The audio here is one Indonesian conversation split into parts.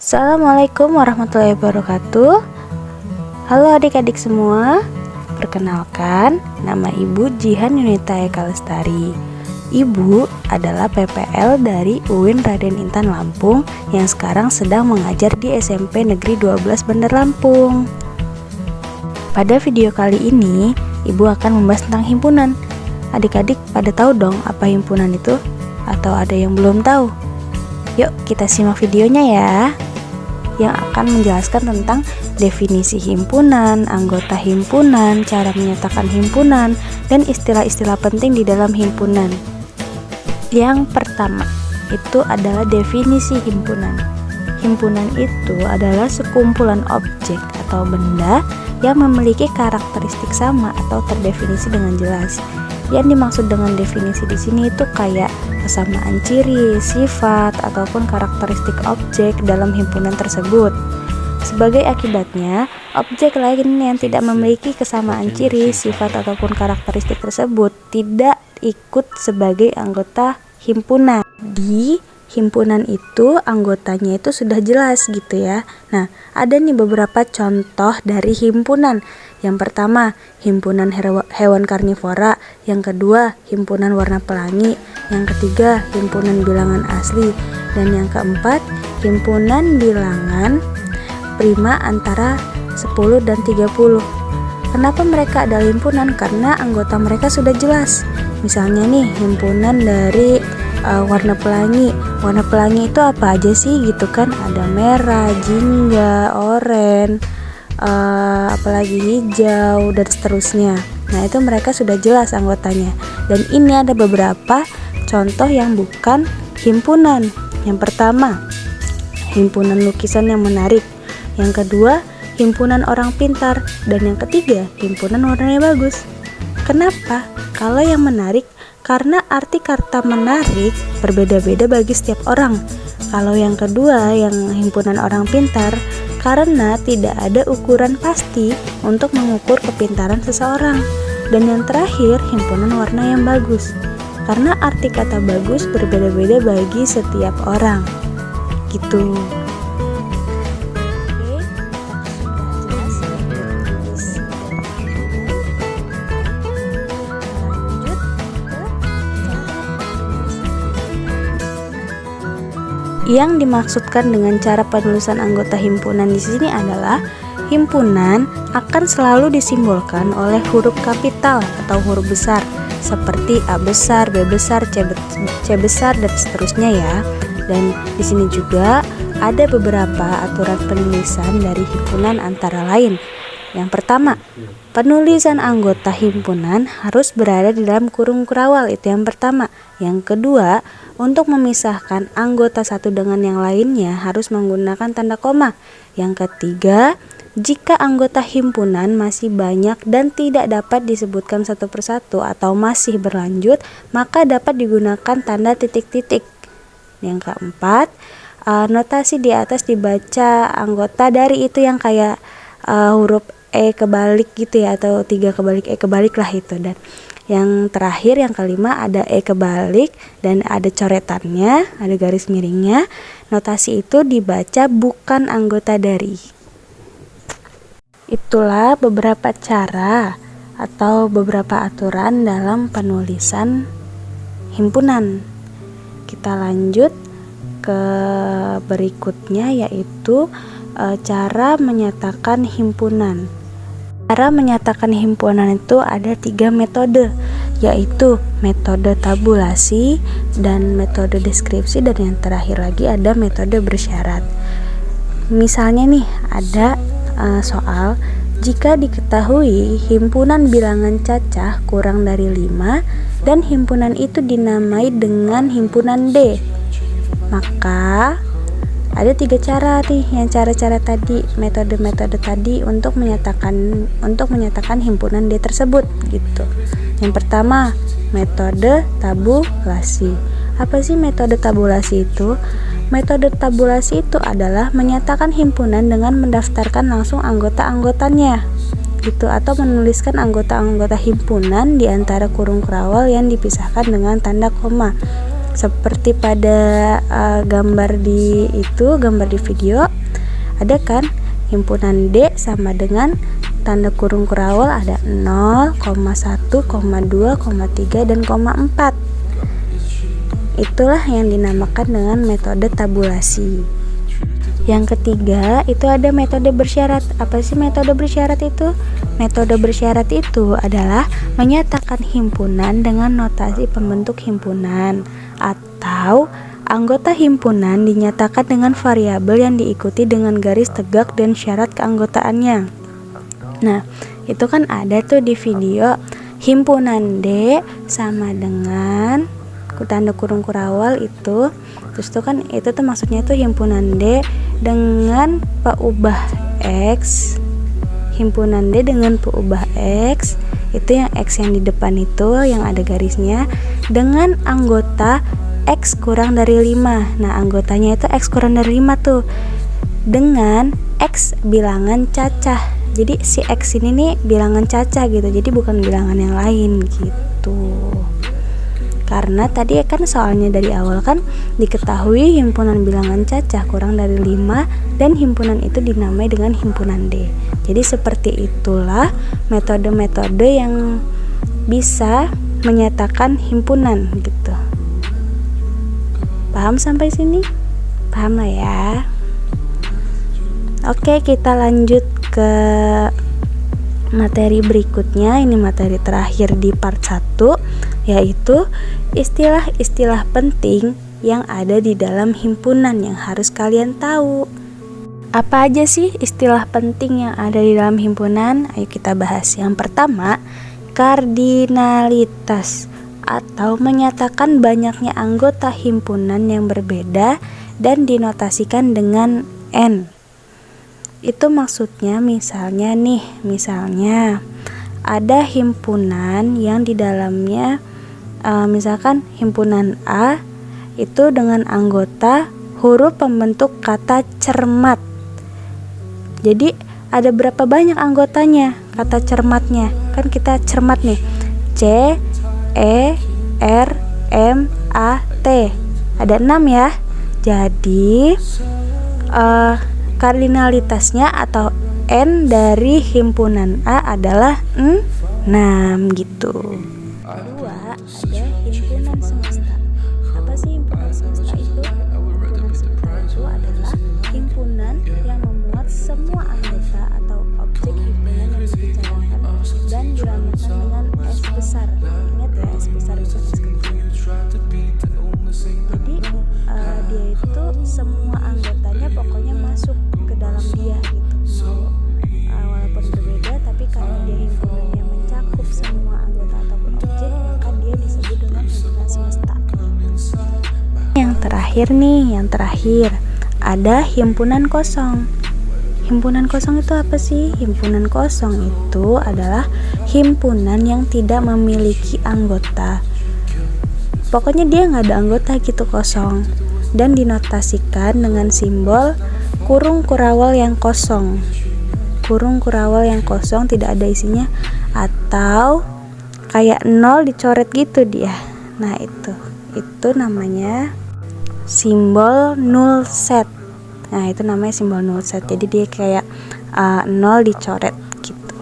Assalamualaikum warahmatullahi wabarakatuh. Halo adik-adik semua. Perkenalkan, nama Ibu Jihan Yunita Eka Lestari. Ibu adalah PPL dari UIN Raden Intan Lampung yang sekarang sedang mengajar di SMP Negeri 12 Bandar Lampung. Pada video kali ini, Ibu akan membahas tentang himpunan. Adik-adik pada tahu dong apa himpunan itu? Atau ada yang belum tahu? Yuk kita simak videonya ya, yang akan menjelaskan tentang definisi himpunan, anggota himpunan, cara menyatakan himpunan, dan istilah-istilah penting di dalam himpunan. Yang pertama, itu adalah definisi himpunan. Himpunan itu adalah sekumpulan objek atau benda yang memiliki karakteristik sama atau terdefinisi dengan jelas. Yang dimaksud dengan definisi di sini itu kayak kesamaan ciri, sifat, ataupun karakteristik objek dalam himpunan tersebut. Sebagai akibatnya, objek lain yang tidak memiliki kesamaan ciri, sifat, ataupun karakteristik tersebut tidak ikut sebagai anggota himpunan. Di himpunan itu anggotanya itu sudah jelas gitu ya. Nah, ada nih beberapa contoh dari himpunan. Yang pertama, himpunan hewan karnivora. Yang kedua, himpunan warna pelangi. Yang ketiga, himpunan bilangan asli. Dan yang keempat, himpunan bilangan prima antara 10 dan 30. Kenapa mereka adalah himpunan? Karena anggota mereka sudah jelas. Misalnya nih, himpunan dari warna pelangi. Warna pelangi itu apa aja sih gitu kan? Ada merah, jingga, oranye, apalagi hijau, dan seterusnya. Nah, itu mereka sudah jelas anggotanya. Dan ini ada beberapa contoh yang bukan himpunan. Yang pertama, himpunan lukisan yang menarik. Yang kedua, himpunan orang pintar. Dan yang ketiga, himpunan warnanya bagus. Kenapa? Kalau yang menarik, karena arti kata menarik berbeda-beda bagi setiap orang. Kalau yang kedua, yang himpunan orang pintar, karena tidak ada ukuran pasti untuk mengukur kepintaran seseorang. Dan yang terakhir, himpunan warna yang bagus, karena arti kata bagus berbeda-beda bagi setiap orang. Gitu. Yang dimaksudkan dengan cara penulisan anggota himpunan di sini adalah himpunan akan selalu disimbolkan oleh huruf kapital atau huruf besar seperti A besar, B besar, C besar, dan seterusnya ya. Dan di sini juga ada beberapa aturan penulisan dari himpunan antara lain. Yang pertama, penulisan anggota himpunan harus berada di dalam kurung kurawal, itu yang pertama. Yang kedua, untuk memisahkan anggota satu dengan yang lainnya harus menggunakan tanda koma. Yang ketiga, jika anggota himpunan masih banyak dan tidak dapat disebutkan satu persatu atau masih berlanjut, maka dapat digunakan tanda titik-titik. Yang keempat, notasi di atas dibaca anggota dari itu yang kayak huruf E kebalik gitu ya, atau 3 kebalik E kebalik lah itu. Dan yang terakhir, yang kelima, ada E kebalik dan ada coretannya, ada garis miringnya. Notasi itu dibaca bukan anggota dari. Itulah beberapa cara atau beberapa aturan dalam penulisan himpunan. Kita lanjut ke berikutnya, yaitu cara menyatakan himpunan. Cara menyatakan himpunan itu ada 3 metode, yaitu metode tabulasi dan metode deskripsi, dan yang terakhir lagi ada metode bersyarat. Misalnya nih, ada soal, jika diketahui himpunan bilangan cacah kurang dari 5 dan himpunan itu dinamai dengan himpunan D, maka ada 3 cara nih, yang cara-cara tadi, metode-metode tadi untuk menyatakan himpunan D tersebut gitu. Yang pertama, metode tabulasi. Apa sih metode tabulasi itu? Metode tabulasi itu adalah menyatakan himpunan dengan mendaftarkan langsung anggota-anggotanya gitu, atau menuliskan anggota-anggota himpunan di antara kurung kurawal yang dipisahkan dengan tanda koma. seperti pada gambar di video, ada kan himpunan D sama dengan tanda kurung kurawal ada 0, 1, 2, 3, dan 4. Itulah yang dinamakan dengan metode tabulasi. Yang ketiga itu ada metode bersyarat. Apa sih metode bersyarat itu? Metode bersyarat itu adalah menyatakan himpunan dengan notasi pembentuk himpunan, atau anggota himpunan dinyatakan dengan variabel yang diikuti dengan garis tegak dan syarat keanggotaannya. Nah, itu kan ada tuh di video, himpunan D sama dengan tanda kurung kurawal itu. Terus tuh kan itu tuh maksudnya tuh himpunan D dengan peubah X, himpunan D dengan peubah X, itu yang X yang di depan itu yang ada garisnya, dengan anggota X kurang dari 5. Nah, anggotanya itu X kurang dari 5 tuh dengan X bilangan cacah. Jadi si X ini nih bilangan cacah gitu, jadi bukan bilangan yang lain gitu. Karena tadi kan soalnya dari awal kan diketahui himpunan bilangan cacah kurang dari 5 dan himpunan itu dinamai dengan himpunan D. Jadi seperti itulah metode-metode yang bisa menyatakan himpunan gitu. Paham sampai sini? Paham lah ya. Oke, kita lanjut ke materi berikutnya. Ini materi terakhir di part 1, yaitu istilah-istilah penting yang ada di dalam himpunan yang harus kalian tahu. Apa aja sih istilah penting yang ada di dalam himpunan? Ayo kita bahas. Yang pertama, kardinalitas, atau menyatakan banyaknya anggota himpunan yang berbeda dan dinotasikan dengan N. Itu maksudnya misalnya ada himpunan yang di dalamnya misalkan himpunan A itu dengan anggota huruf pembentuk kata cermat. Jadi ada berapa banyak anggotanya kata cermatnya? Kan kita cermat nih, C, E, R, M, A, T. Ada 6 ya. Jadi kardinalitasnya atau N dari himpunan A adalah 6 gitu. Kedua, ada himpunan semesta. Apa sih himpunan semesta itu? Himpunan semesta itu adalah himpunan yang memuat semua anggota atau objek himpunan yang dibicarakan dan diramukan dengan S besar. Ingat ya, S besar bukan S kecil. Jadi dia itu semua anggotanya pokoknya masuk ke dalam dia gitu. Walaupun berbeda, tapi karena dia himpunan yang mencakup semua anggota ataupun objek, maka dia disebut dengan himpunan semesta. Yang terakhir ada himpunan kosong. Himpunan kosong itu apa sih? Himpunan kosong itu adalah himpunan yang tidak memiliki anggota. Pokoknya dia nggak ada anggota gitu, kosong, dan dinotasikan dengan simbol kurung kurawal yang kosong. Kurung kurawal yang kosong tidak ada isinya, atau kayak 0 dicoret gitu dia. Nah, itu namanya simbol null set. Nah, itu namanya simbol null set. Jadi dia kayak 0 dicoret gitu.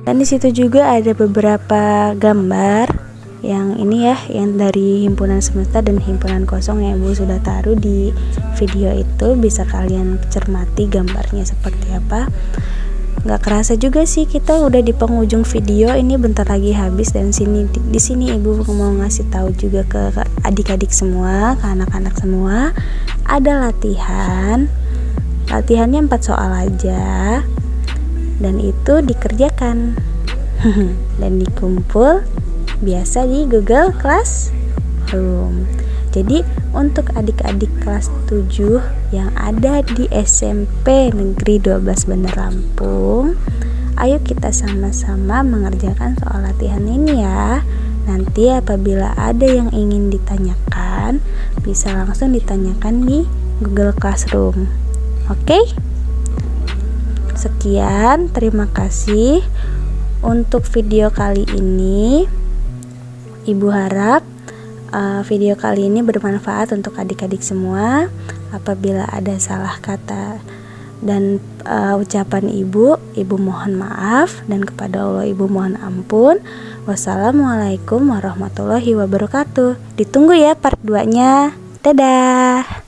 Dan di situ juga ada beberapa gambar yang ini ya, yang dari himpunan semesta dan himpunan kosong yang Ibu sudah taruh di video itu. Bisa kalian cermati gambarnya seperti apa. Gak kerasa juga sih kita udah di penghujung video ini, bentar lagi habis. Dan di sini Ibu mau ngasih tahu juga ke adik-adik semua, ke anak-anak semua, ada latihannya 4 soal aja, dan itu dikerjakan dan dikumpul biasa di Google Classroom. Jadi untuk adik-adik kelas 7 yang ada di SMP Negeri 12 Bandar Lampung, ayo kita sama-sama mengerjakan soal latihan ini ya. Nanti apabila ada yang ingin ditanyakan, bisa langsung ditanyakan di Google Classroom. Oke? Sekian, terima kasih untuk video kali ini. Ibu harap video kali ini bermanfaat untuk adik-adik semua. Apabila ada salah kata dan ucapan ibu mohon maaf, dan kepada Allah ibu mohon ampun. Wassalamualaikum warahmatullahi wabarakatuh. Ditunggu ya part 2-nya. Dadah.